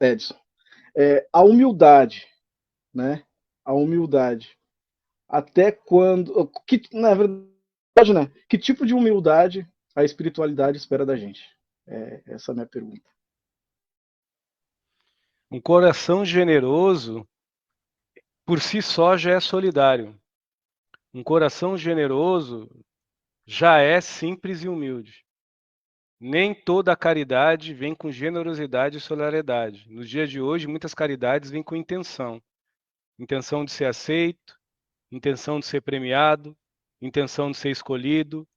Edson, a humildade, né? A humildade. Até quando. Na verdade, né? Que tipo de humildade a espiritualidade espera da gente? Essa é a minha pergunta. Um coração generoso, por si só, já é solidário. Um coração generoso já é simples e humilde. Nem toda a caridade vem com generosidade e solidariedade. Nos dias de hoje, muitas caridades vêm com intenção. Intenção de ser aceito, intenção de ser premiado, intenção de ser escolhido,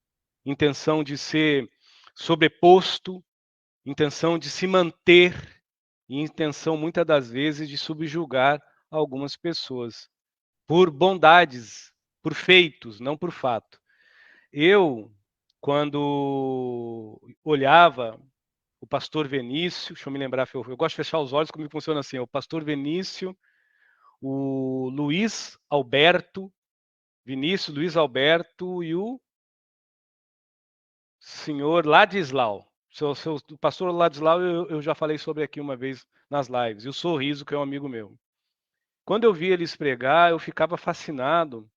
intenção de ser sobreposto, intenção de se manter e intenção, muitas das vezes, de subjugar algumas pessoas por bondades, por feitos, não por fato. Eu, quando olhava o pastor Venício, deixa eu me lembrar, eu gosto de fechar os olhos, como funciona assim, o pastor Venício, o Luiz Alberto, Vinícius, Luiz Alberto e o senhor Ladislau. O pastor Ladislau eu já falei sobre aqui uma vez nas lives, e o Sorriso, que é um amigo meu. Quando eu vi eles pregar, eu ficava fascinado,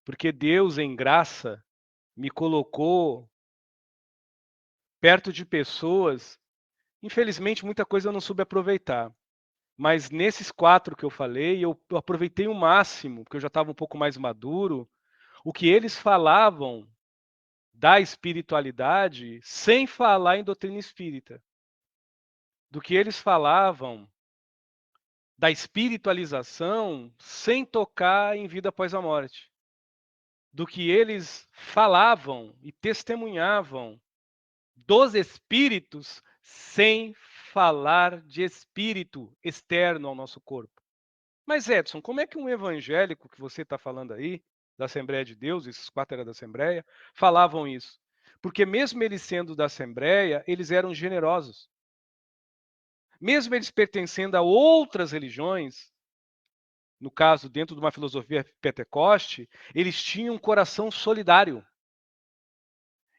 porque Deus, em graça, me colocou perto de pessoas. Infelizmente, muita coisa eu não soube aproveitar. Mas nesses 4 que eu falei, eu aproveitei o máximo, porque eu já estava um pouco mais maduro, o que eles falavam da espiritualidade sem falar em doutrina espírita. Do que eles falavam da espiritualização sem tocar em vida após a morte. Do que eles falavam e testemunhavam dos espíritos sem falar de espírito externo ao nosso corpo. Mas, Edson, como é que um evangélico que você está falando aí, da Assembleia de Deus, esses 4 eram da Assembleia, falavam isso? Porque mesmo eles sendo da Assembleia, eles eram generosos. Mesmo eles pertencendo a outras religiões, no caso, dentro de uma filosofia pentecoste, eles tinham um coração solidário.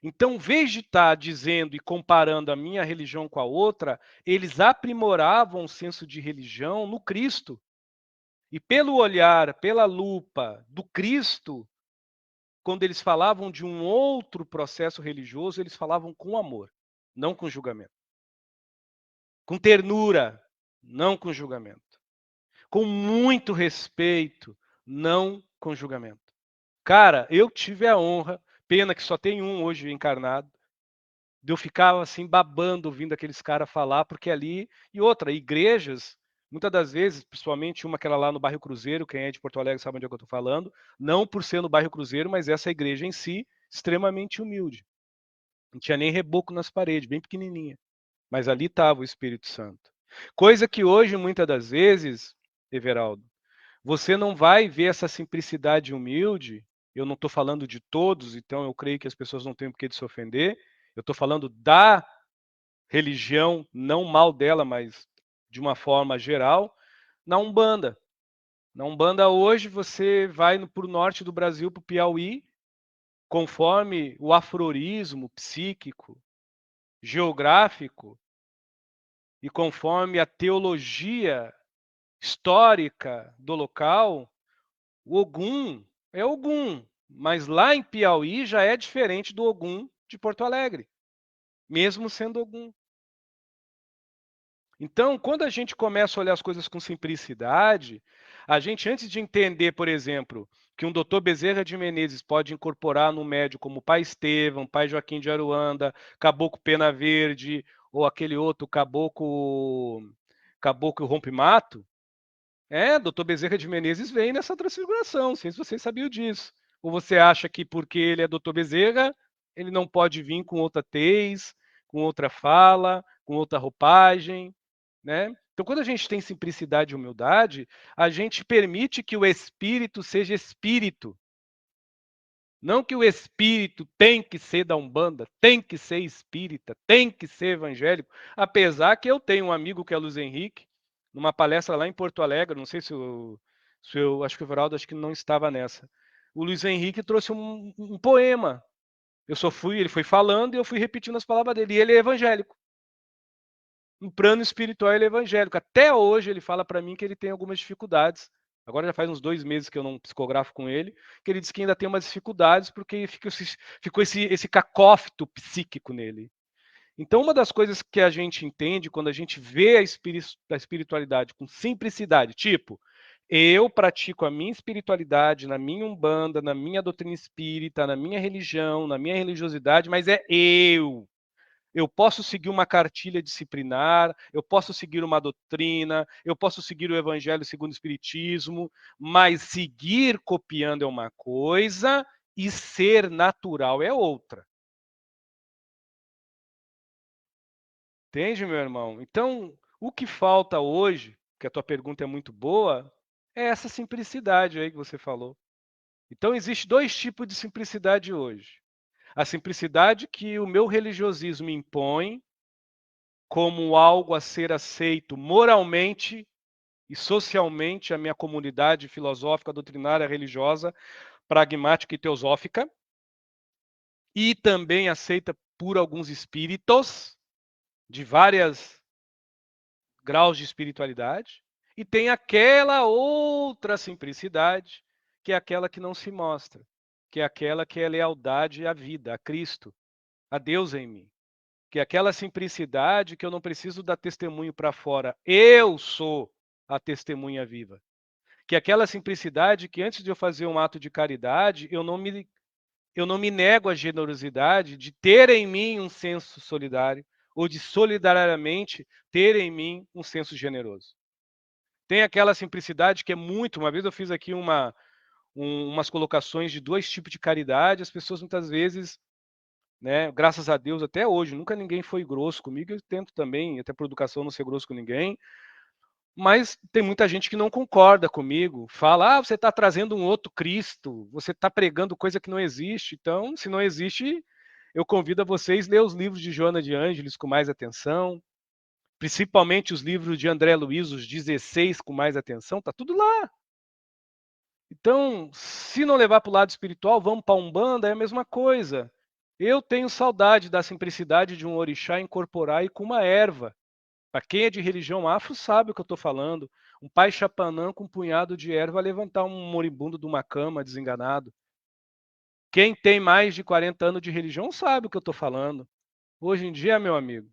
Então, em vez de estar dizendo e comparando a minha religião com a outra, eles aprimoravam o senso de religião no Cristo. E pelo olhar, pela lupa do Cristo, quando eles falavam de um outro processo religioso, eles falavam com amor, não com julgamento. Com ternura, não com julgamento. Com muito respeito, não com julgamento. Cara, eu tive a honra, pena que só tem um hoje encarnado, de eu ficar assim babando ouvindo aqueles caras falar, porque ali, e outra, igrejas, muitas das vezes, principalmente uma que era lá no bairro Cruzeiro, quem é de Porto Alegre sabe onde é que eu estou falando, não por ser no bairro Cruzeiro, mas essa igreja em si, extremamente humilde. Não tinha nem reboco nas paredes, bem pequenininha. Mas ali estava o Espírito Santo. Coisa que hoje, muitas das vezes, Everaldo, você não vai ver essa simplicidade humilde. Eu não estou falando de todos, então eu creio que as pessoas não têm por que se ofender. Eu estou falando da religião, não mal dela, mas de uma forma geral, na Umbanda. Na Umbanda hoje você vai para o norte do Brasil, para o Piauí, conforme o afrorismo psíquico, geográfico e conforme a teologia histórica do local, o Ogum é Ogum, mas lá em Piauí já é diferente do Ogum de Porto Alegre, mesmo sendo Ogum. Então, quando a gente começa a olhar as coisas com simplicidade, a gente, antes de entender, por exemplo, que um doutor Bezerra de Menezes pode incorporar no médio como Pai Estevão, Pai Joaquim de Aruanda, Caboclo Pena Verde, ou aquele outro Caboclo Rompe-Mato, doutor Bezerra de Menezes vem nessa transfiguração, não sei se vocês sabiam disso. Ou você acha que porque ele é doutor Bezerra, ele não pode vir com outra tez, com outra fala, com outra roupagem, né? Então, quando a gente tem simplicidade e humildade, a gente permite que o espírito seja espírito. Não que o espírito tem que ser da Umbanda, tem que ser espírita, tem que ser evangélico. Apesar que eu tenho um amigo que é Luiz Henrique, numa palestra lá em Porto Alegre, não sei se eu acho que o Everaldo acho que não estava nessa. O Luiz Henrique trouxe um poema. Ele foi falando e eu fui repetindo as palavras dele. E ele é evangélico. no plano espiritual e evangélico. Até hoje ele fala para mim que ele tem algumas dificuldades. Agora já faz uns 2 meses que eu não psicografo com ele, que ele diz que ainda tem umas dificuldades porque ficou esse cacófito psíquico nele. Então, uma das coisas que a gente entende quando a gente vê a espiritualidade com simplicidade, tipo, eu pratico a minha espiritualidade na minha umbanda, na minha doutrina espírita, na minha religião, na minha religiosidade, mas é eu. Eu posso seguir uma cartilha disciplinar, eu posso seguir uma doutrina, eu posso seguir o Evangelho segundo o Espiritismo, mas seguir copiando é uma coisa e ser natural é outra. Entende, meu irmão? Então, o que falta hoje, que a tua pergunta é muito boa, é essa simplicidade aí que você falou. Então, existe 2 tipos de simplicidade hoje. A simplicidade que o meu religiosismo impõe como algo a ser aceito moralmente e socialmente a minha comunidade filosófica, doutrinária, religiosa, pragmática e teosófica, e também aceita por alguns espíritos de várias graus de espiritualidade, e tem aquela outra simplicidade, que é aquela que não se mostra, que é aquela que é lealdade à vida, a Cristo, a Deus em mim. Que é aquela simplicidade que eu não preciso dar testemunho para fora, eu sou a testemunha viva. Que é aquela simplicidade que antes de eu fazer um ato de caridade, eu não me nego à generosidade de ter em mim um senso solidário, ou de solidariamente ter em mim um senso generoso. Tem aquela simplicidade que é muito. Uma vez eu fiz aqui umas colocações de 2 tipos de caridade, as pessoas muitas vezes, né, graças a Deus até hoje, nunca ninguém foi grosso comigo, eu tento também, até por educação, não ser grosso com ninguém, mas tem muita gente que não concorda comigo, fala, você está trazendo um outro Cristo, você está pregando coisa que não existe, então, se não existe, eu convido a vocês a ler os livros de Joana de Ângeles com mais atenção, principalmente os livros de André Luiz, os 16, com mais atenção, está tudo lá. Então, se não levar para o lado espiritual, vamos para a Umbanda, é a mesma coisa. Eu tenho saudade da simplicidade de um orixá incorporar e com uma erva. Para quem é de religião afro sabe o que eu estou falando. Um pai chapanã com um punhado de erva levantar um moribundo de uma cama desenganado. Quem tem mais de 40 anos de religião sabe o que eu estou falando. Hoje em dia, meu amigo.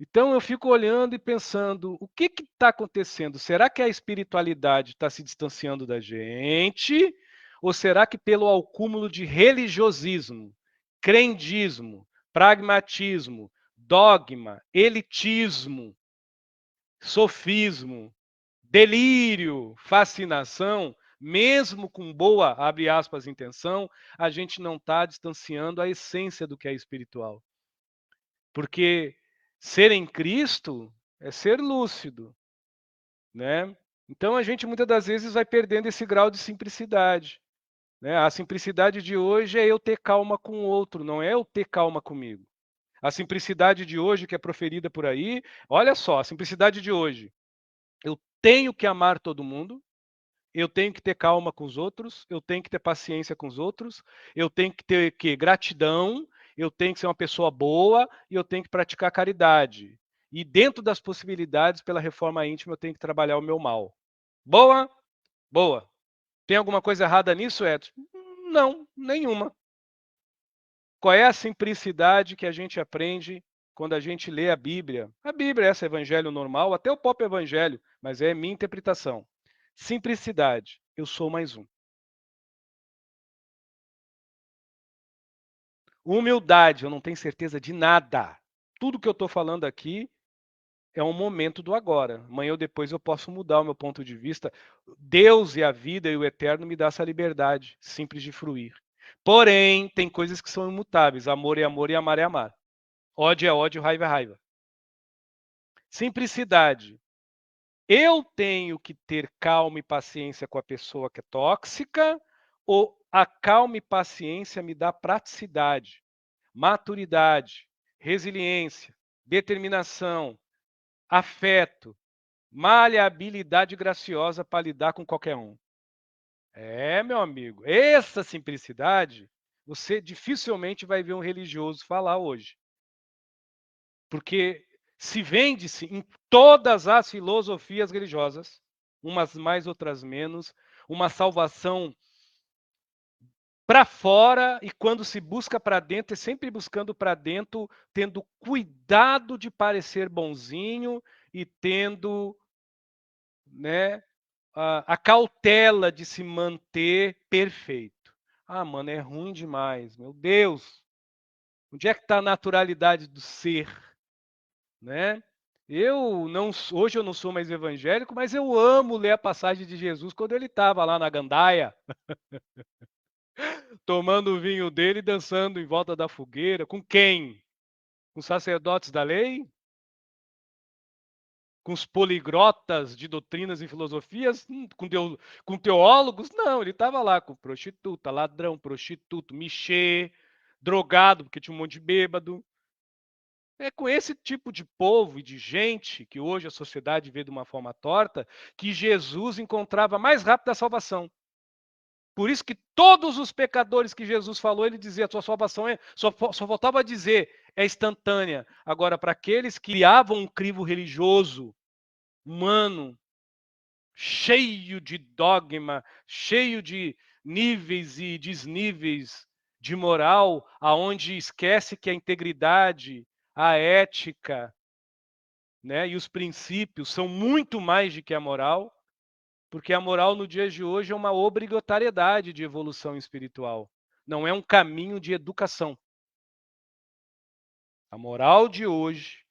Então eu fico olhando e pensando, o que está acontecendo? Será que a espiritualidade está se distanciando da gente? Ou será que pelo acúmulo de religiosismo, crendicismo, pragmatismo, dogma, elitismo, sofismo, delírio, fascinação, mesmo com boa, abre aspas, intenção, a gente não está distanciando a essência do que é espiritual? Porque ser em Cristo é ser lúcido, né? Então a gente muitas das vezes vai perdendo esse grau de simplicidade, né? A simplicidade de hoje é eu ter calma com o outro, não é eu ter calma comigo. A simplicidade de hoje que é proferida por aí, olha só, a simplicidade de hoje. Eu tenho que amar todo mundo, eu tenho que ter calma com os outros, eu tenho que ter paciência com os outros, eu tenho que ter gratidão, eu tenho que ser uma pessoa boa e eu tenho que praticar caridade. E dentro das possibilidades, pela reforma íntima, eu tenho que trabalhar o meu mal. Boa? Boa. Tem alguma coisa errada nisso, Edson? Não, nenhuma. Qual é a simplicidade que a gente aprende quando a gente lê a Bíblia? A Bíblia é esse evangelho normal, até o próprio evangelho, mas é minha interpretação. Simplicidade. Eu sou mais um. Humildade. Eu não tenho certeza de nada. Tudo que eu estou falando aqui é um momento do agora. Amanhã ou depois eu posso mudar o meu ponto de vista. Deus e a vida e o eterno me dá essa liberdade simples de fruir. Porém, tem coisas que são imutáveis. Amor é amor e amar é amar. Ódio é ódio, raiva é raiva. Simplicidade. Eu tenho que ter calma e paciência com a pessoa que é tóxica, ou a calma e paciência me dá praticidade, maturidade, resiliência, determinação, afeto, maleabilidade graciosa para lidar com qualquer um? É, meu amigo, essa simplicidade você dificilmente vai ver um religioso falar hoje. Porque se vende-se em todas as filosofias religiosas, umas mais, outras menos, uma salvação para fora, e quando se busca para dentro, é sempre buscando para dentro, tendo cuidado de parecer bonzinho e tendo, né, a cautela de se manter perfeito. Ah, mano, é ruim demais, meu Deus. Onde é que está a naturalidade do ser, né? Hoje eu não sou mais evangélico, mas eu amo ler a passagem de Jesus quando ele estava lá na gandaia, tomando o vinho dele e dançando em volta da fogueira. Com quem? Com os sacerdotes da lei? Com os poliglotas de doutrinas e filosofias? Com teólogos? Não, ele estava lá com prostituta, ladrão, prostituto, michê, drogado, porque tinha um monte de bêbado. É com esse tipo de povo e de gente que hoje a sociedade vê de uma forma torta que Jesus encontrava mais rápido a salvação. Por isso que todos os pecadores que Jesus falou, ele dizia, a sua salvação só faltava dizer, é instantânea. Agora, para aqueles que criavam um crivo religioso, humano, cheio de dogma, cheio de níveis e desníveis de moral, aonde esquece que a integridade, a ética, né, e os princípios são muito mais do que a moral, porque a moral no dia de hoje é uma obrigatoriedade de evolução espiritual, não é um caminho de educação. A moral de hoje,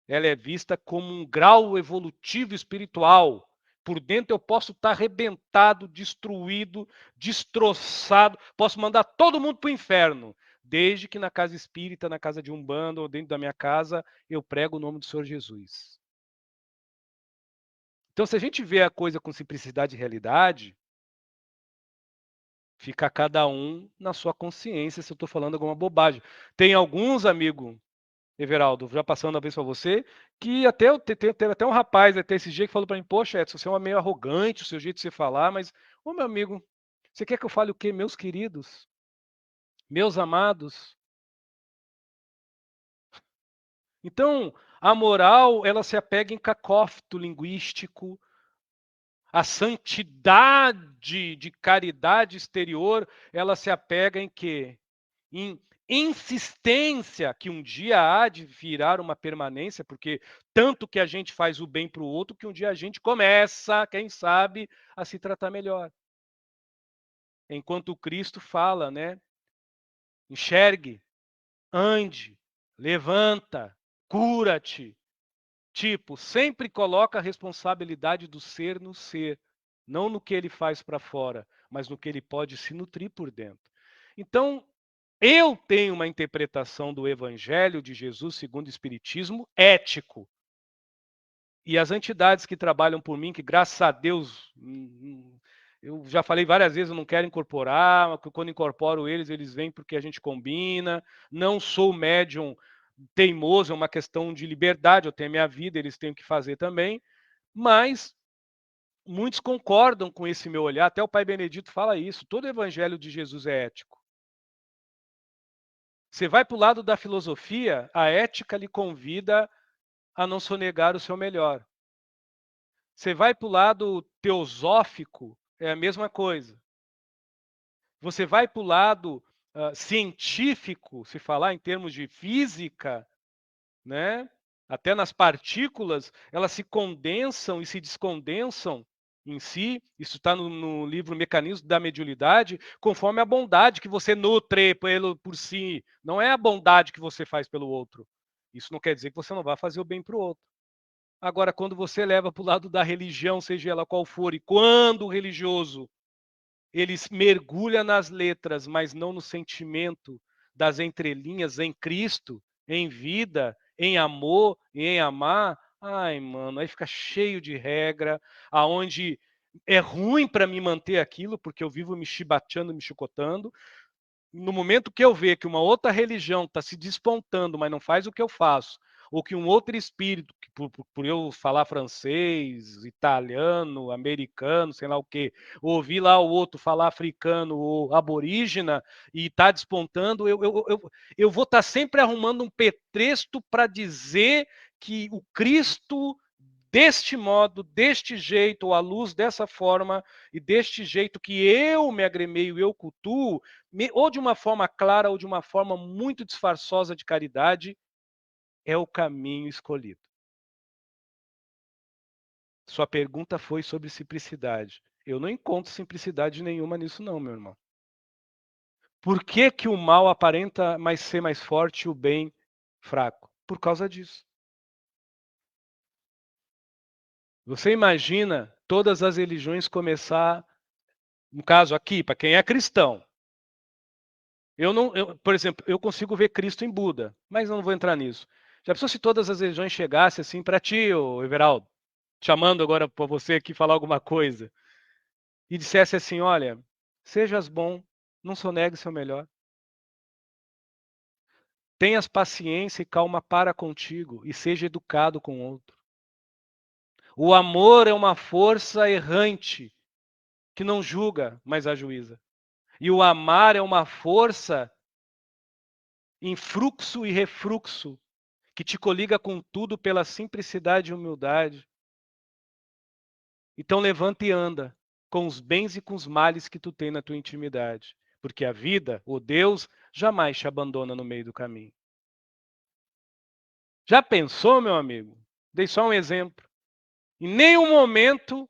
ela é vista como um grau evolutivo espiritual. Por dentro eu posso estar arrebentado, destruído, destroçado, posso mandar todo mundo para o inferno, desde que na casa espírita, na casa de Umbanda ou dentro da minha casa, eu prego o nome do Senhor Jesus. Então, se a gente vê a coisa com simplicidade e realidade, fica cada um na sua consciência se eu estou falando alguma bobagem. Tem alguns, amigo Everaldo, já passando a vez para você, que até teve até um rapaz até esse dia que falou para mim, poxa, Edson, você é meio arrogante, o seu jeito de se falar, mas, ô meu amigo, você quer que eu fale o quê? Meus queridos, meus amados. Então, a moral, ela se apega em cacófito linguístico, a santidade de caridade exterior, ela se apega em quê? Em insistência que um dia há de virar uma permanência, porque tanto que a gente faz o bem para o outro, que um dia a gente começa, quem sabe, a se tratar melhor. Enquanto Cristo fala, né? Enxergue, ande, levanta, cura-te. Tipo, sempre coloca a responsabilidade do ser no ser, não no que ele faz para fora, mas no que ele pode se nutrir por dentro. Então, eu tenho uma interpretação do Evangelho de Jesus segundo o Espiritismo ético. E as entidades que trabalham por mim, que graças a Deus, eu já falei várias vezes, eu não quero incorporar, mas quando incorporo eles, eles vêm porque a gente combina. Não sou médium teimoso, é uma questão de liberdade, eu tenho a minha vida, eles têm o que fazer também. Mas muitos concordam com esse meu olhar, até o Pai Benedito fala isso, todo o Evangelho de Jesus é ético. Você vai para o lado da filosofia, a ética lhe convida a não sonegar o seu melhor. Você vai para o lado teosófico, é a mesma coisa. Você vai para o lado científico, se falar em termos de física, né? Até nas partículas, elas se condensam e se descondensam em si. Isso está no livro Mecanismo da Mediunidade, conforme a bondade que você nutre por si. Não é a bondade que você faz pelo outro. Isso não quer dizer que você não vai fazer o bem para o outro. Agora, quando você leva para o lado da religião, seja ela qual for, e quando o religioso ele mergulha nas letras, mas não no sentimento das entrelinhas em Cristo, em vida, em amor e em amar, ai, mano, aí fica cheio de regra, aonde é ruim para me manter aquilo, porque eu vivo me chibateando, me chicotando. No momento que eu ver que uma outra religião está se despontando, mas não faz o que eu faço, ou que um outro espírito, que por eu falar francês, italiano, americano, sei lá o quê, ouvir lá o outro falar africano ou aborígena e está despontando, eu vou estar sempre arrumando um pretexto para dizer que o Cristo, deste modo, deste jeito, ou à luz dessa forma, e deste jeito que eu me agremeio, eu cultuo, ou de uma forma clara, ou de uma forma muito disfarçosa de caridade, é o caminho escolhido. Sua pergunta foi sobre simplicidade. Eu não encontro simplicidade nenhuma nisso não, meu irmão. Por que que o mal aparenta ser mais forte e o bem fraco? Por causa disso. Você imagina todas as religiões começar, no caso aqui, para quem é cristão. Por exemplo, eu consigo ver Cristo em Buda, mas não vou entrar nisso. Já pensou se todas as religiões chegassem assim para ti, ô Everaldo, chamando agora para você aqui falar alguma coisa, e dissesse assim, olha, sejas bom, não sonegue seu melhor. Tenhas paciência e calma para contigo e seja educado com o outro. O amor é uma força errante que não julga, mas ajuiza. E o amar é uma força em fluxo e refluxo que te coliga com tudo pela simplicidade e humildade. Então levanta e anda com os bens e com os males que tu tem na tua intimidade, porque a vida, o Deus, jamais te abandona no meio do caminho. Já pensou, meu amigo? Dei só um exemplo. Em nenhum momento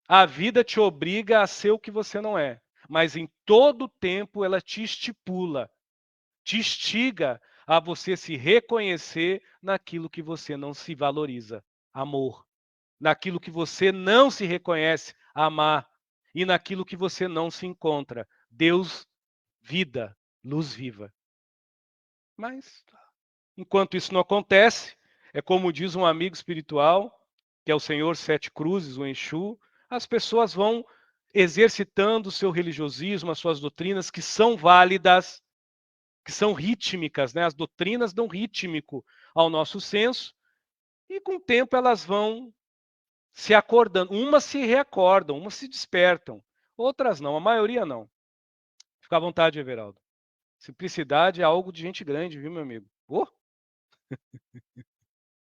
a vida te obriga a ser o que você não é, mas em todo tempo ela te estipula, te instiga a você se reconhecer naquilo que você não se valoriza, amor. Naquilo que você não se reconhece, amar. E naquilo que você não se encontra, Deus, vida, luz viva. Mas, enquanto isso não acontece, é como diz um amigo espiritual, que é o Senhor Sete Cruzes, o Exu, as pessoas vão exercitando o seu religiosismo, as suas doutrinas, que são válidas, que são rítmicas, né? As doutrinas dão rítmico ao nosso senso, e com o tempo elas vão se acordando. Umas se reacordam, umas se despertam, outras não, a maioria não. Fica à vontade, Everaldo. Simplicidade é algo de gente grande, viu, meu amigo? Oh!